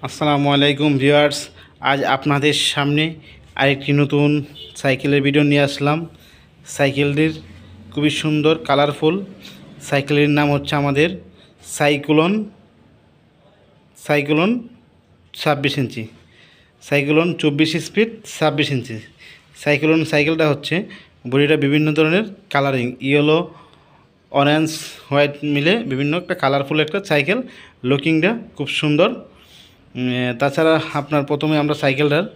আসসালামু আলাইকুম ভিউয়ার্স। আজ আপনাদের সামনে আরেকটি নতুন সাইকেলের ভিডিও নিয়ে আসলাম। সাইকেলটির খুবই সুন্দর কালারফুল। সাইকেলের নাম হচ্ছে আমাদের সাইক্লোন 26 ইঞ্চি, সাইক্লোন 24 স্পিড 26 ইঞ্চি। সাইকেলটা হচ্ছে বডিটা বিভিন্ন ধরনের কালারিং, ইয়েলো, অরেঞ্জ, হোয়াইট মিলে বিভিন্ন একটা কালারফুল একটা সাইকেল। লুকিংটা খুব সুন্দর। তাছাড়া আপনার প্রথমে আমরা সাইকেলটার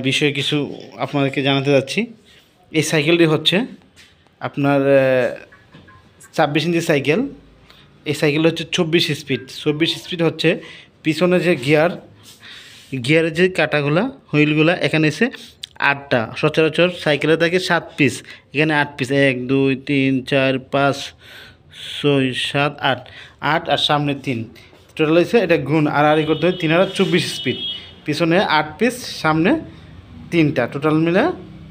বিষয়ে কিছু আপনাদেরকে জানাতে যাচ্ছি। এই সাইকেলটি হচ্ছে আপনার 26 ইঞ্চি সাইকেল। এই সাইকেল হচ্ছে 24 স্পিড হচ্ছে পিছনে যে গিয়ারের যে কাটাগুলা হুইলগুলা এখানে এসে 8টা। সচরাচর সাইকেলে থাকে 7 পিস, এখানে 8 পিস, 1 2 3 4 5 6 7 8 8 আর সামনে 3, টোটাল হয়েছে এটা গুণ আর করতে হয় 3 আর 24 স্পিড। পিছনে 8 পিস, সামনে 3টা, টোটাল মিলে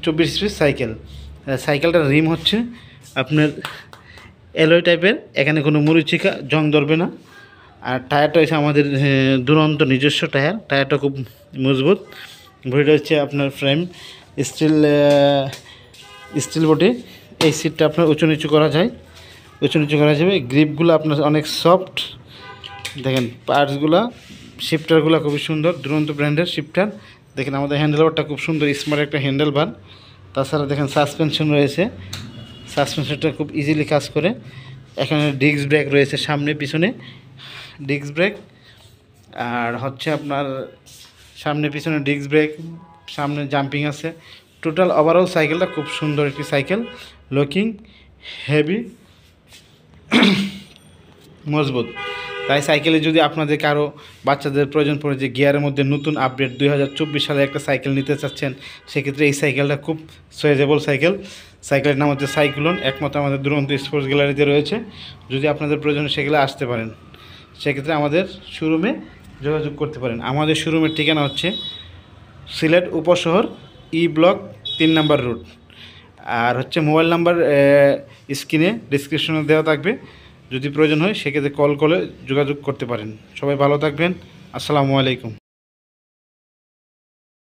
24 স্পিড সাইকেল। সাইকেলটার রিম হচ্ছে আপনার অ্যালয় টাইপের, এখানে কোনো মরিচিকা জং ধরবে না। আর টায়ারটা হচ্ছে আমাদের দুরন্ত নিজস্ব টায়ারটা খুব মজবুত। বডিটা হচ্ছে আপনার ফ্রেম স্টিল বডি। এই সিটটা আপনার উঁচু নিচু করা যাবে। গ্রিপগুলো আপনার অনেক সফট। দেখেন পার্টসগুলো, শিফটারগুলো খুবই সুন্দর, দুরন্ত ব্র্যান্ডের শিফটার। দেখেন আমাদের হ্যান্ডেলবারটা খুব সুন্দর, স্মার্ট একটা হ্যান্ডেলবার। তাছাড়া দেখেন সাসপেনশন রয়েছে, সাসপেনশনটা খুব ইজিলি কাজ করে। এখানে ডিস্ক ব্রেক রয়েছে, সামনে পিছনে ডিস্ক ব্রেক। আর হচ্ছে আপনার সামনে পিছনে ডিস্ক ব্রেক, সামনে জাম্পিং আছে। টোটাল ওভারঅল সাইকেলটা খুব সুন্দর একটি সাইকেল, লুকিং হেভি, মজবুত। তাই সাইকেলে যদি আপনাদের কারো বাচ্চাদের প্রয়োজন পড়ে যে গিয়ারের মধ্যে নতুন আপডেট 2024 সালে একটা সাইকেল নিতে চাচ্ছেন, সেক্ষেত্রে এই সাইকেলটা খুব সুইটেবল সাইকেলের নাম হচ্ছে সাইক্লোন। একমাত্র আমাদের দুরন্ত স্পোর্টস গ্যালারিতে রয়েছে। যদি আপনাদের প্রয়োজন সেগুলো আসতে পারেন, সেক্ষেত্রে আমাদের শোরুমে যোগাযোগ করতে পারেন। আমাদের শোরুমের ঠিকানা হচ্ছে সিলেট উপশহর, ই ব্লক 3 নম্বর রোড। আর হচ্ছে মোবাইল নাম্বার স্ক্রিনে ডিসক্রিপশনে দেওয়া থাকবে। যদি প্রয়োজন হয় সেক্ষেত্রে কল করে যোগাযোগ করতে পারেন। সবাই ভালো থাকবেন। আসসালামু আলাইকুম।